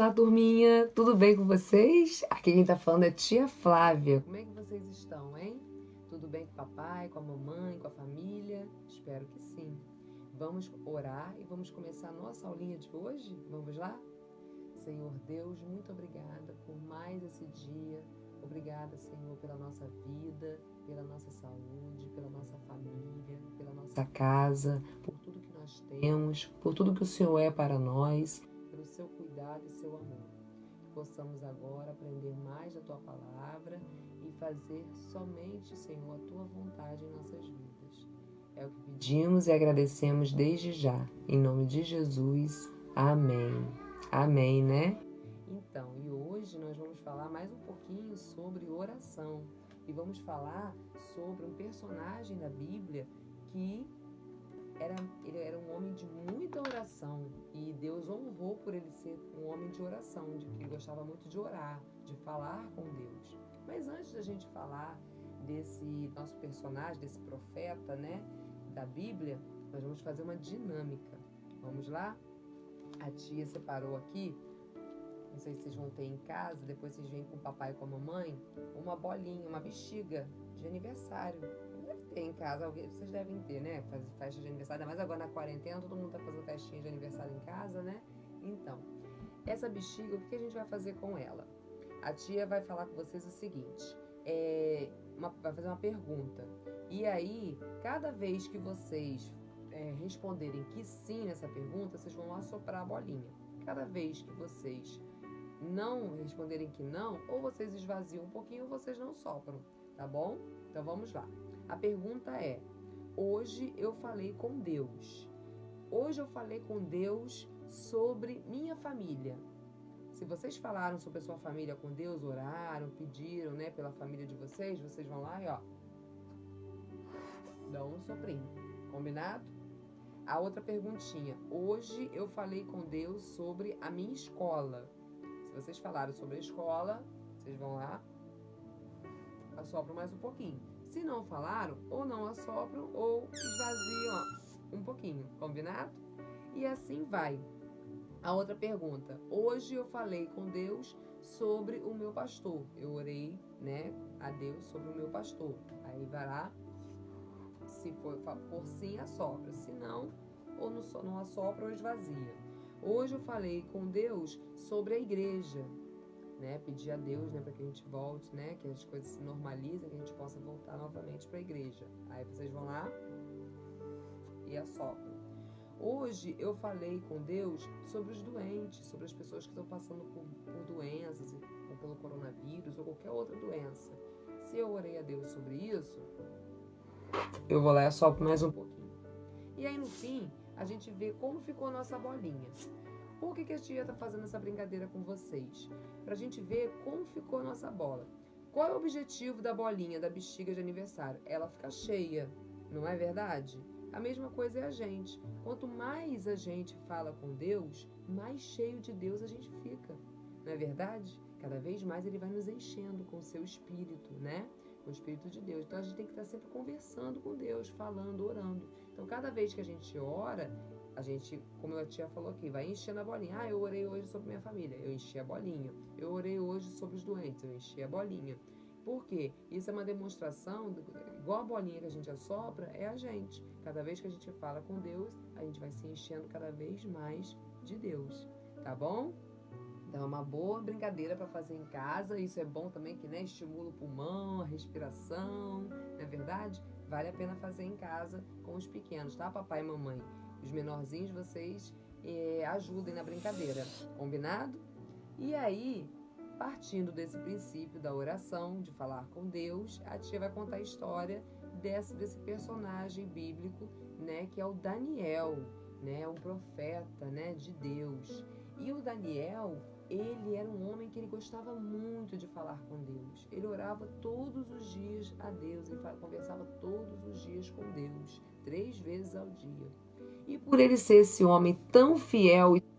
Olá, turminha! Tudo bem com vocês? Aqui quem tá falando é tia Flávia. Como é que vocês estão, hein? Tudo bem com o papai, com a mamãe, com a família? Espero que sim. Vamos orar e vamos começar a nossa aulinha de hoje? Vamos lá? Senhor Deus, muito obrigada por mais esse dia. Obrigada, Senhor, pela nossa vida, pela nossa saúde, pela nossa família, pela nossa casa, por tudo que nós temos, por tudo que o Senhor é para nós, pelo seu cuidado e seu amor. Que possamos agora aprender mais da tua palavra e fazer somente, Senhor, a tua vontade em nossas vidas. É o que pedimos e agradecemos desde já. Em nome de Jesus. Amém. Amém, né? Então, e hoje nós vamos falar mais um pouquinho sobre oração. E vamos falar sobre um personagem da Bíblia que ele era um homem de muita oração. E Deus honrou por ele ser um homem de oração, de que ele gostava muito de orar, de falar com Deus. Mas antes da gente falar desse nosso personagem, desse profeta, né, da Bíblia, nós vamos fazer uma dinâmica. Vamos lá? A tia separou aqui, não sei se vocês vão ter em casa, depois vocês vêm com o papai e com a mamãe, uma bolinha, uma bexiga de aniversário. Deve ter em casa, vocês devem ter, né? Fazer festa de aniversário, mas agora na quarentena todo mundo tá fazendo festinha de aniversário em casa, né? Então, essa bexiga, o que a gente vai fazer com ela? A tia vai falar com vocês o seguinte, vai fazer uma pergunta. E aí, cada vez que vocês responderem que sim nessa pergunta, vocês vão assoprar a bolinha. Cada vez que vocês não responderem que não, ou vocês esvaziam um pouquinho ou vocês não sopram, tá bom? Então vamos lá. A pergunta é: hoje eu falei com Deus. Hoje eu falei com Deus sobre minha família. Se vocês falaram sobre a sua família com Deus, oraram, pediram, né, pela família de vocês, vocês vão lá e ó, dão um soprinho. Combinado? A outra perguntinha: hoje eu falei com Deus sobre a minha escola. Se vocês falaram sobre a escola, vocês vão lá, assopram mais um pouquinho. Se não falaram, ou não assopram, ou esvaziam ó, um pouquinho. Combinado? E assim vai. A outra pergunta: hoje eu falei com Deus sobre o meu pastor. Eu orei, né, a Deus sobre o meu pastor. Aí vai lá, se for sim, assopra. Se não, ou não assopra ou esvazia. Hoje eu falei com Deus sobre a igreja, né? Pedir a Deus, né, para que a gente volte, né, que as coisas se normalizem, que a gente possa voltar novamente para a igreja. Aí vocês vão lá e assopram. Hoje eu falei com Deus sobre os doentes, sobre as pessoas que estão passando por doenças, ou pelo coronavírus, ou qualquer outra doença. Se eu orei a Deus sobre isso, eu vou lá e assopro mais um pouquinho. E aí no fim, a gente vê como ficou a nossa bolinha. Por que a tia tá fazendo essa brincadeira com vocês? Pra gente ver como ficou a nossa bola. Qual é o objetivo da bolinha, da bexiga de aniversário? Ela fica cheia, não é verdade? A mesma coisa é a gente. Quanto mais a gente fala com Deus, mais cheio de Deus a gente fica. Não é verdade? Cada vez mais ele vai nos enchendo com o seu espírito, né? Com o espírito de Deus. Então a gente tem que estar sempre conversando com Deus, falando, orando. Então cada vez que a gente ora, a gente, como a tia falou aqui, vai enchendo a bolinha. Ah, eu orei hoje sobre minha família, eu enchi a bolinha. Eu orei hoje sobre os doentes, eu enchi a bolinha. Por quê? Isso é uma demonstração, igual a bolinha que a gente assopra, é a gente. Cada vez que a gente fala com Deus, a gente vai se enchendo cada vez mais de Deus. Tá bom? Então é uma boa brincadeira para fazer em casa. Isso é bom também que, né, estimula o pulmão, a respiração, não é verdade? Vale a pena fazer em casa com os pequenos, tá, papai e mamãe? Os menorzinhos, vocês ajudem na brincadeira, combinado? E aí, partindo desse princípio da oração, de falar com Deus, a tia vai contar a história desse personagem bíblico, né, que é o Daniel, né, um profeta, né, de Deus. E o Daniel, ele era um homem que ele gostava muito de falar com Deus. Ele orava todos os dias a Deus, ele conversava todos os dias com Deus, 3 vezes ao dia. E por ele ser esse homem tão fiel e que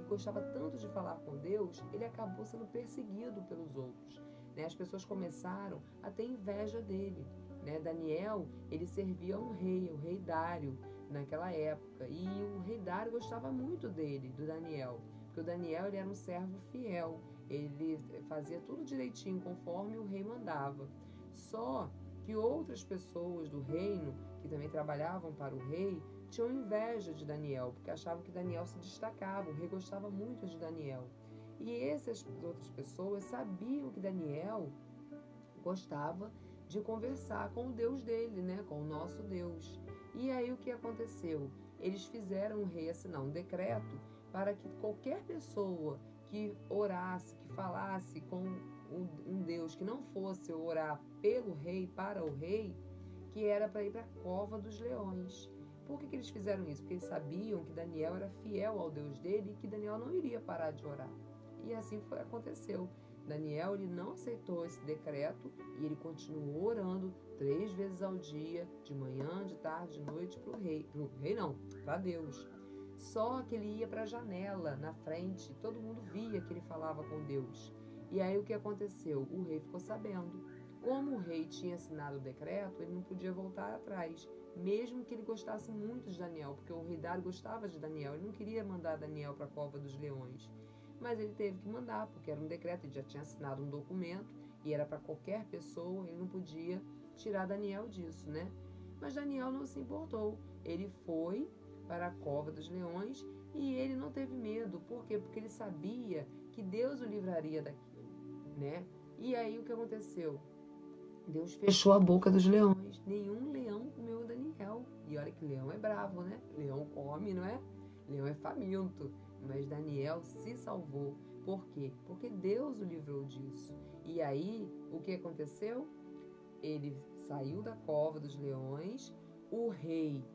gostava tanto de falar com Deus, ele acabou sendo perseguido pelos outros, né? As pessoas começaram a ter inveja dele, né? Daniel, ele servia um rei, o rei Dário, naquela época. E o rei Dário gostava muito dele, do Daniel, Porque o Daniel, ele era um servo fiel. Ele fazia tudo direitinho, conforme o rei mandava. Só que outras pessoas do reino, que também trabalhavam para o rei, tinham inveja de Daniel, porque achavam que Daniel se destacava. O rei gostava muito de Daniel. E essas outras pessoas sabiam que Daniel gostava de conversar com o Deus dele, né? Com o nosso Deus. E aí o que aconteceu? Eles fizeram o rei assinar um decreto para que qualquer pessoa que orasse, que falasse com um Deus que não fosse orar pelo rei, para o rei, que era para ir para a cova dos leões. Por que eles fizeram isso? Porque eles sabiam que Daniel era fiel ao Deus dele e que Daniel não iria parar de orar. E assim aconteceu. Daniel, ele não aceitou esse decreto e ele continuou orando 3 vezes ao dia, de manhã, de tarde, de noite, para o rei. Para o rei não, para Deus. Só que ele ia para a janela, na frente, todo mundo via que ele falava com Deus. E aí o que aconteceu? O rei ficou sabendo. Como o rei tinha assinado o decreto, ele não podia voltar atrás, mesmo que ele gostasse muito de Daniel, porque o rei Dário gostava de Daniel, ele não queria mandar Daniel para a cova dos leões. Mas ele teve que mandar, porque era um decreto, ele já tinha assinado um documento e era para qualquer pessoa, ele não podia tirar Daniel disso, né? Mas Daniel não se importou, ele foi para a cova dos leões e ele não teve medo. Por quê? Porque ele sabia que Deus o livraria daquilo, né? E aí o que aconteceu? Deus fechou a boca dos leões, nenhum leão comeu Daniel. E olha que leão é bravo, né? Leão come, não é? Leão é faminto. Mas Daniel se salvou. Por quê? Porque Deus o livrou disso. E aí, o que aconteceu? Ele saiu da cova dos leões. O rei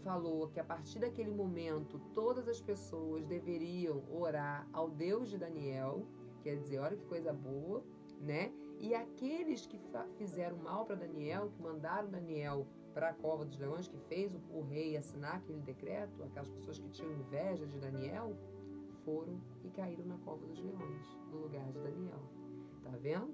falou que a partir daquele momento, todas as pessoas deveriam orar ao Deus de Daniel. Quer dizer, olha que coisa boa, né? E aqueles que fizeram mal para Daniel, que mandaram Daniel para a cova dos leões, que fez o rei assinar aquele decreto, aquelas pessoas que tinham inveja de Daniel, foram e caíram na cova dos leões, no lugar de Daniel. Tá vendo?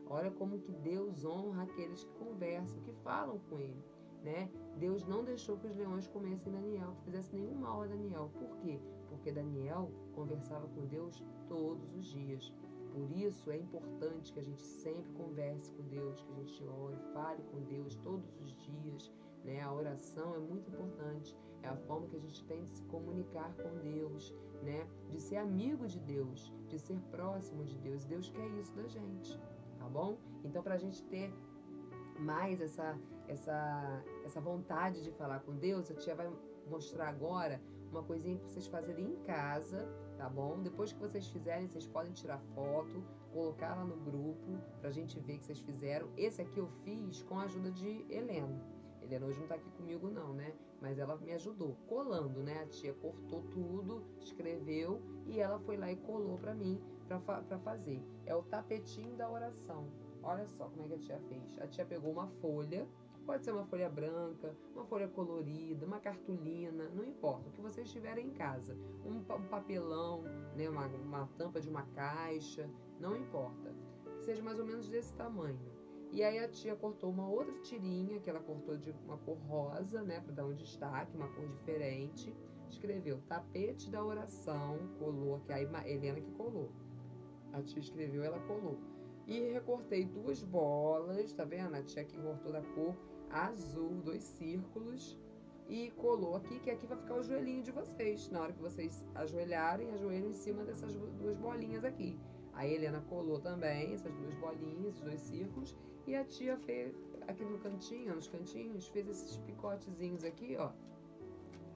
Olha como que Deus honra aqueles que conversam, que falam com ele, né? Deus não deixou que os leões comessem Daniel, que fizesse nenhum mal a Daniel. Por quê? Porque Daniel conversava com Deus todos os dias. Por isso é importante que a gente sempre converse com Deus, que a gente ore, fale com Deus todos os dias, né? A oração é muito importante, é a forma que a gente tem de se comunicar com Deus, né? De ser amigo de Deus, de ser próximo de Deus. Deus quer isso da gente, tá bom? Então, para a gente ter mais essa vontade de falar com Deus, a tia vai mostrar agora uma coisinha para vocês fazerem em casa, tá bom? Depois que vocês fizerem, vocês podem tirar foto, colocar lá no grupo pra gente ver que vocês fizeram. Esse aqui eu fiz com a ajuda de Helena. Helena hoje não tá aqui comigo não, né? Mas ela me ajudou, colando, né? A tia cortou tudo, escreveu e ela foi lá e colou pra mim pra fazer. É o tapetinho da oração. Olha só como é que a tia fez. A tia pegou uma folha, pode ser uma folha branca, uma folha colorida, uma cartolina, não importa, o que vocês tiverem em casa. Um papelão, né, uma tampa de uma caixa, não importa. Que seja mais ou menos desse tamanho. E aí a tia cortou uma outra tirinha, que ela cortou de uma cor rosa, né, para dar um destaque, uma cor diferente. Escreveu tapete da oração, colou, que aí a Helena que colou. A tia escreveu, ela colou. E recortei 2 bolas, tá vendo? A tia aqui cortou da cor azul, 2 círculos e colou aqui, que aqui vai ficar o joelhinho de vocês. Na hora que vocês ajoelharem, ajoelhem em cima dessas 2 bolinhas aqui. A Helena colou também essas 2 bolinhas, esses 2 círculos, e a tia fez aqui no cantinho, nos cantinhos, fez esses picotezinhos aqui, ó,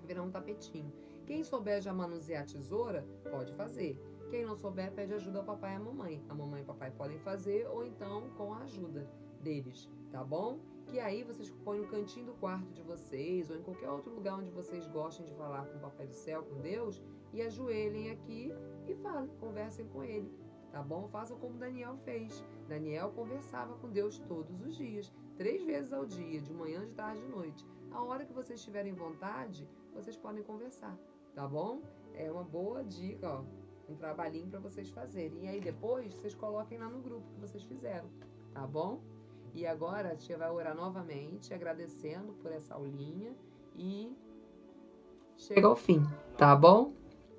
virar um tapetinho. Quem souber já manusear a tesoura, pode fazer. Quem não souber, pede ajuda ao papai e à mamãe. A mamãe e o papai podem fazer, ou então com a ajuda deles, tá bom? Que aí vocês põem no cantinho do quarto de vocês, ou em qualquer outro lugar onde vocês gostem de falar com o Papai do Céu, com Deus, e ajoelhem aqui e falem, conversem com ele, tá bom? Façam como Daniel fez. Daniel conversava com Deus todos os dias, 3 vezes ao dia, de manhã, de tarde e de noite. A hora que vocês tiverem vontade, vocês podem conversar, tá bom? É uma boa dica, ó. Um trabalhinho para vocês fazerem. E aí depois vocês coloquem lá no grupo que vocês fizeram, tá bom? E agora a tia vai orar novamente, agradecendo por essa aulinha e chega ao fim, tá bom?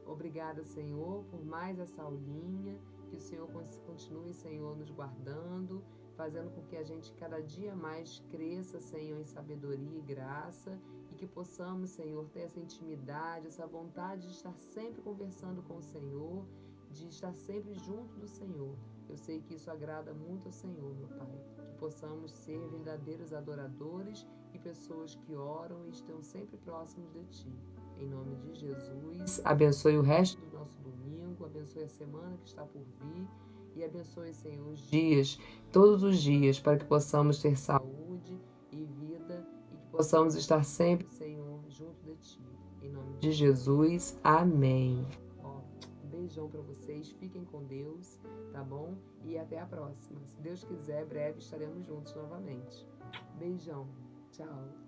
Obrigada, Senhor, por mais essa aulinha. Que o Senhor continue, Senhor, nos guardando, fazendo com que a gente cada dia mais cresça, Senhor, em sabedoria e graça, e que possamos, Senhor, ter essa intimidade, essa vontade de estar sempre conversando com o Senhor, de estar sempre junto do Senhor. Eu sei que isso agrada muito ao Senhor, meu Pai. Que possamos ser verdadeiros adoradores e pessoas que oram e estão sempre próximos de Ti. Em nome de Jesus, abençoe o resto do nosso domingo, abençoe a semana que está por vir e abençoe, Senhor, os dias, todos os dias, para que possamos ter saúde e vida e que possamos estar sempre, Senhor, junto de Ti. Em nome de Jesus, amém. Um beijão para vocês, fiquem com Deus, tá bom? E até a próxima. Se Deus quiser, breve estaremos juntos novamente. Beijão, tchau.